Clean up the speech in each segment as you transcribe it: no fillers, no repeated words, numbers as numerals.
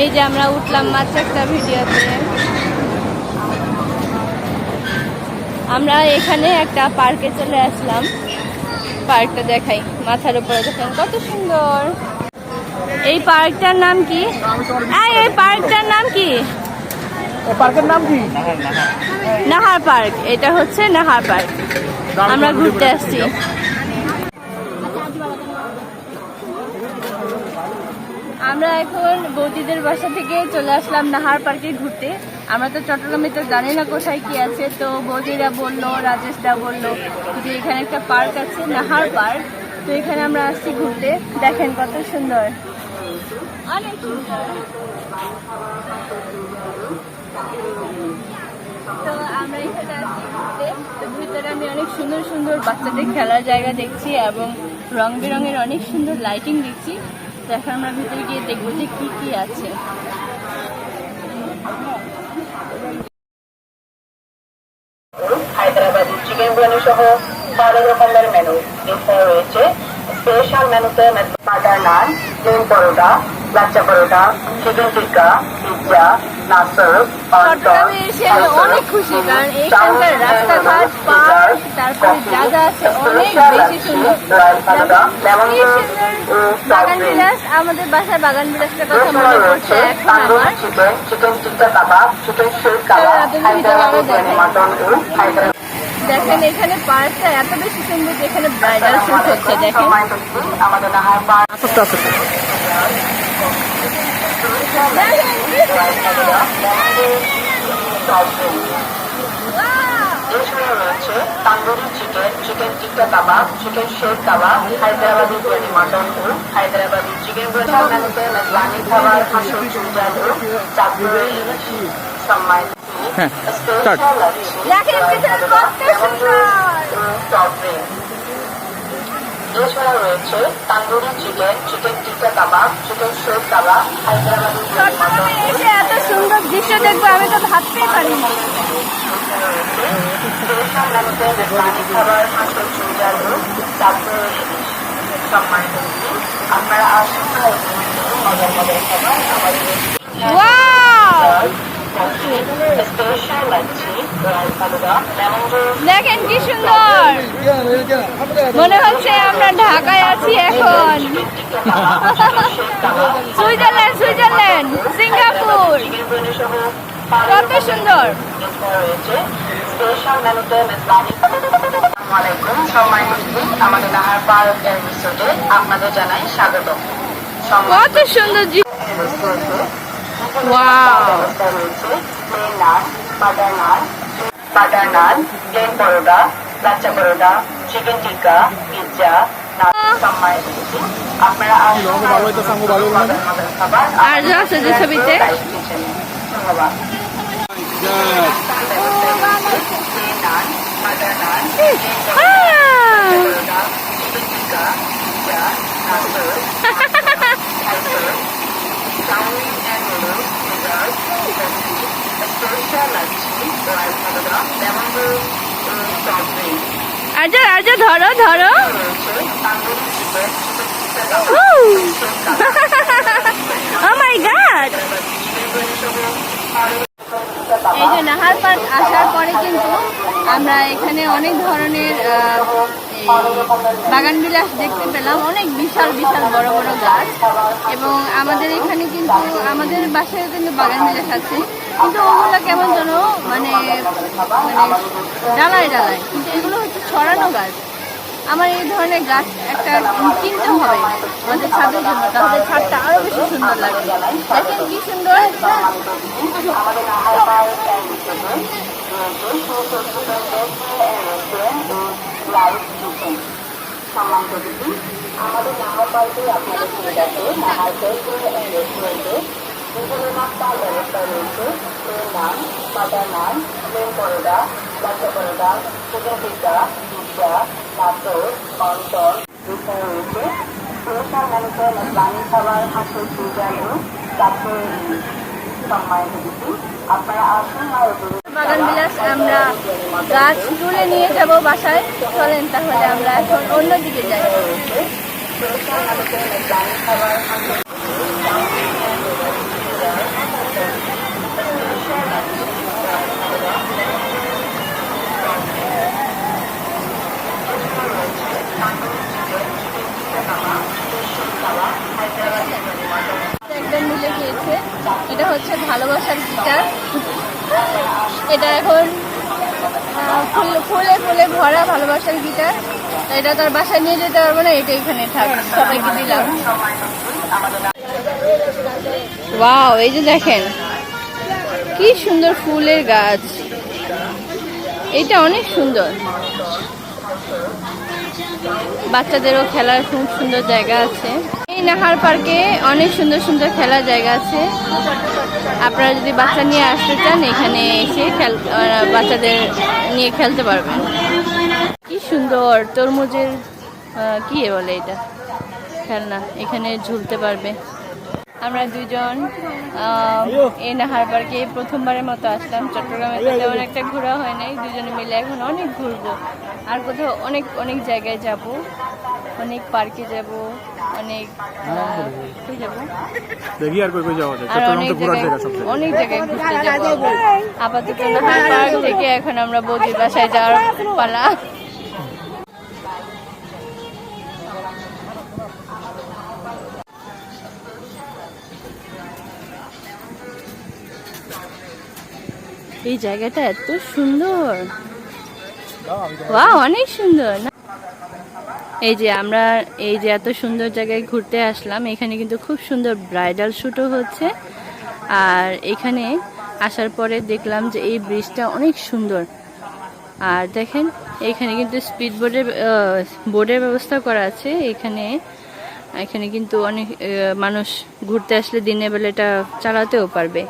এই যে আমরা উঠলাম মাত্র একটা ভিডিওতে। আমরা এখানে একটা পার্কে চলে আসলাম। পার্কটা দেখাই, মাথার উপরে দেখেন কত সুন্দর। এই পার্কটার নাম কি? এই পার্কটার নাম কি? পার্কের নাম কি? নাহার পার্ক। এটা হচ্ছে নাহার পার্ক। আমরা ঘুরতে আসছি। আমরা এখন বৌদিদের বাসা থেকে চলে আসলাম নাহার পার্কে ঘুরতে। আমরা তো চট্টগ্রামে তো জানি না কোথায় কি আছে, তো বৌদিরা বললো, রাজেশদা বললো যে এখানে একটা পার্ক আছে নাহার পার্ক, তো এখানে আমরা আসছি ঘুরতে। দেখেন কত সুন্দর, অনেক সুন্দর। তো আমরা এখানে আসছি ঘুরতে। তো ভিতরে আমি অনেক সুন্দর সুন্দর বাচ্চাদের খেলার জায়গা দেখছি এবং রং বেরঙের অনেক সুন্দর লাইটিং দেখছি। তো এখন আমরা ভিতরে গিয়ে দেখবো যে কি কি আছে। হায়দ্রাবাদি চিকেন বিরিয়ানি সহ 12 রকমের মেনু। এছাড়া রয়েছে স্পেশাল মেনুতে বাটার নান, প্লেন পরোটা, লাচ্চা পরোটা, চিকেন টিক্কা, পিৎজা, নাসর, চট্টগ্রামে এসে আমি অনেক খুশি, কারণ এখানকার রাস্তাঘাট, পার্ক, তারপরে যা যা আছে অনেক বেশি সুন্দর। বাগান বিলাস, আমাদের বাসায় বাগান বিলাসটার কথা মনে পড়ছে এখন আমার। চিকেন টিক্কা কাবাব, চিকেন শেক কাবাব, হায়দ্রাবাদি বিরিয়ানি মাটন, হায়দ্রাবাদি। দেখেন এখানে পার্কটা এত বেশি সুন্দর যে এখানে ব্রাইডাল শুট হচ্ছে। দেখেন আমাদের নাহার পার্ক এছাড়া রয়েছে তান্দুরি চিকেন, চিকেন টিক্কা কাবাব, চিকেন শেক কাবাব, হায়দ্রাবাদি বিরিয়ানি মাটন, হায়দ্রাবাদি চিকেন বিরিয়ানি মেনুতে মেজবানি খাবার, হাঁসের চুলজাল, চাঁদপুরি সম্মান, স্পেশাল লাচ্ছি, এছাড়া রয়েছে তান্দুরি চিকেন, চিকেন টিক্কা কাবাব, চিকেন শেক কাবাব, হায়দ্রাবাদি এত সুন্দর দৃশ্য দেখবো আমি তো ভাবতেই পারি না। খাবার, হাঁসের চুলজাল, চাঁদপুরি সম্মানিত আপনারা আসুন, মজার মজার খাবার আমাদের দেখেন কি সুন্দর, মনে হচ্ছে আমরা ঢাকায় আছি এখন। সুইজারল্যান্ড, সুইজারল্যান্ড, সিঙ্গাপুর, কত সুন্দর। আমাদের নাহার পার্ক রিসোর্টে আপনাদের জানাই স্বাগত। কত সুন্দর। বাটার নান, প্লেন পরোটা, লাচ্চা পরোটা, চিকেন টিক্কা, পিৎজা, আপনারা আর যা আছে যে ছবিতে ধন্যবাদ। আর্য ধরো ধরো। Oh my God! এই যে নাহার পার্ক আসার পরে কিন্তু আমরা এখানে অনেক ধরনের বাগান বিলাস দেখতে পেলাম, অনেক বিশাল বিশাল বড় বড় গাছ। এবং আমাদের এখানে কিন্তু আমাদের বাসায় কিন্তু বাগান বিলাস আছে, কিন্তু ওগুলো কেমন যেন মানে ডালায় ডালায়, কিন্তু এগুলো হচ্ছে ছড়ানো গাছ। আমার এই ধরনের গাছ একটা কিনতে হবে আমাদের ছাদের জন্য, তাহলে ছাদটা আরো বেশি সুন্দর লাগবে। দেখেন কি সুন্দর। আমাদের নাহার পার্কে আপনাদের সুবিধাতে নাহার রেস্টুরেন্টে বিভিন্ন নাস্তার ব্যবস্থা রয়েছে। এর নাম বাটার নান, প্লেন পরোটা, লাচ্চা পরোটা, চিকেন টিক্কা, পিৎজা, নাসর, কর্নটন। এছাড়া রয়েছে স্পেশাল মেনুতে মেজবানি খাবার, হাঁসের চুলজাল, চাঁদপুরি সম্মানিত দিদি। আপনারা আসুন বাগান বিলাস আমরা গাছ তুলে নিয়ে যাব বাসায়। চলেন তাহলে আমরা এখন অন্যদিকে যাই। এটা এখন ফুলে ফুলে ভরা ভালোবাসার গিটার। এটা তার বাসায় নিয়ে যেতে পারবো না, এটা এখানে থাক, সবাইকে দিলাম। ওয়াও, এই যে দেখেন কি সুন্দর ফুলের গাছ, এটা অনেক সুন্দর। বাচ্চাদেরও খেলার খুব সুন্দর জায়গা আছে। এই নাহার পার্কে অনেক সুন্দর সুন্দর খেলার জায়গা আছে। আপনারা যদি বাচ্চা নিয়ে আসতে চান এখানে এসে বাচ্চাদের নিয়ে খেলতে পারবেন। কি সুন্দর তরমুজের কি বলে এটা খেলনা, এখানে ঝুলতে পারবে। আমরা দুজন এই নাহার পার্কে প্রথমবারের মতো আসলাম। চট্টগ্রামে তো তেমন একটা ঘোরা হয় নাই, দুজনে মিলে এখন অনেক ঘুরবো। আর কোথাও অনেক অনেক জায়গায় যাব, অনেক পার্কে যাব, অনেক যাবো, আর অনেক জায়গায় ঘুরতে যাবো। আপাতত নাহার পার্ক থেকে এখন আমরা বৌদির বাসায় যাওয়ার পালা। এই জায়গাটা এত সুন্দর, ওয়াও অনেক সুন্দর না? এই যে আমরা এই যে এত সুন্দর জায়গায় ঘুরতে আসলাম, এখানে কিন্তু খুব সুন্দর ব্রাইডাল শুটও হচ্ছে। আর এখানে আসার পরে দেখলাম যে এই ব্রিজটা অনেক সুন্দর। আর দেখেন এখানে কিন্তু স্পিড বোর্ডের ব্যবস্থা করা আছে। এখানে কিন্তু অনেক মানুষ ঘুরতে আসলে দিনের বেলা এটা চালাতেও পারবে।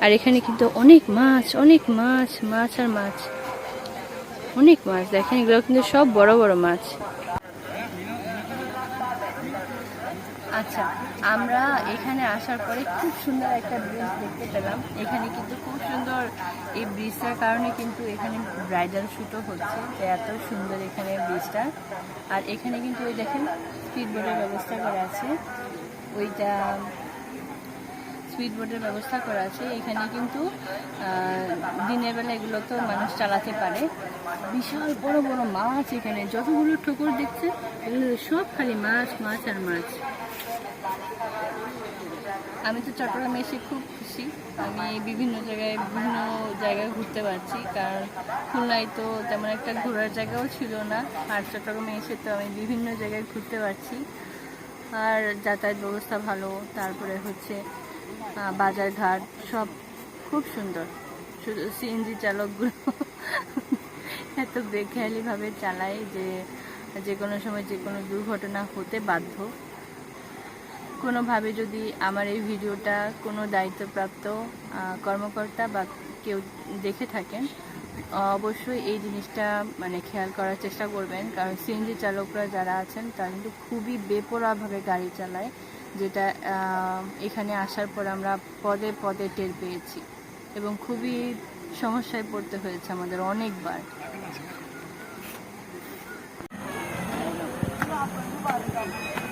আর এখানে কিন্তু অনেক মাছ, অনেক মাছ, মাছ আর মাছ, অনেক মাছ। দেখেন এগুলো কিন্তু সব বড় বড় মাছ। আচ্ছা, আমরা এখানে আসার পরে খুব সুন্দর একটা ব্রিজ দেখতে পেলাম। এখানে কিন্তু খুব সুন্দর, এই ব্রিজটার কারণে কিন্তু এখানে ব্রাইডাল শুটও হচ্ছে, এত সুন্দর এখানে ব্রিজটা। আর এখানে কিন্তু ওই দেখেন স্পিড বোটের ব্যবস্থা করা আছে, ওইটা স্পিড বোটের ব্যবস্থা করা আছে। এখানে কিন্তু দিনের বেলা এগুলো তো মানুষ চালাতে পারে। বিশাল বড় বড় মাছ, এখানে যতগুলো ঠোকর দেখছে এগুলো সব খালি মাছ, মাছ আর মাছ। আমি তো চট্টগ্রামে এসে খুব খুশি। আমি বিভিন্ন জায়গায় ঘুরতে পারছি, কারণ খুলনায় তো তেমন একটা ঘোরার জায়গাও ছিল না। আর চট্টগ্রামে এসে তো আমি বিভিন্ন জায়গায় ঘুরতে পারছি। আর যাতায়াত ব্যবস্থা ভালো, তারপরে হচ্ছে বাজারঘাট সব খুব সুন্দর। শুধু সিএনজি চালকগুলো এত বেখেয়ালিভাবে চালায় যে কোনো সময় যে কোনো দুর্ঘটনা হতে বাধ্য। কোনোভাবে যদি আমার এই ভিডিওটা কোনো দায়িত্বপ্রাপ্ত কর্মকর্তা বা কেউ দেখে থাকেন, অবশ্যই এই জিনিসটা মানে খেয়াল করার চেষ্টা করবেন। কারণ সিএনজি চালকরা যারা আছেন তারা কিন্তু খুবই বেপরোয়াভাবে গাড়ি চালায়, যেটা এখানে আসার পর আমরা পদে পদে টের পেয়েছি এবং খুবই সমস্যায় পড়তে হয়েছে আমাদের অনেকবার।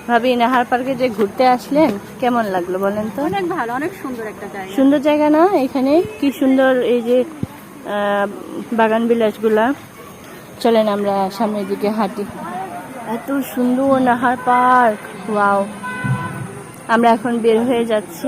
ভাবি, নাহার পার্কে যে ঘুরতে আসলেন কেমন লাগলো বলেন তো? অনেক ভালো, অনেক সুন্দর একটা জায়গা। সুন্দর জায়গা না? এখানে কি সুন্দর এই যে বাগান বিলাসগুলা। চলেন আমরা সামনের দিকে হাঁটি। এত সুন্দর নাহার পার্ক, ওয়াও। আমরা এখন বের হয়ে যাচ্ছি।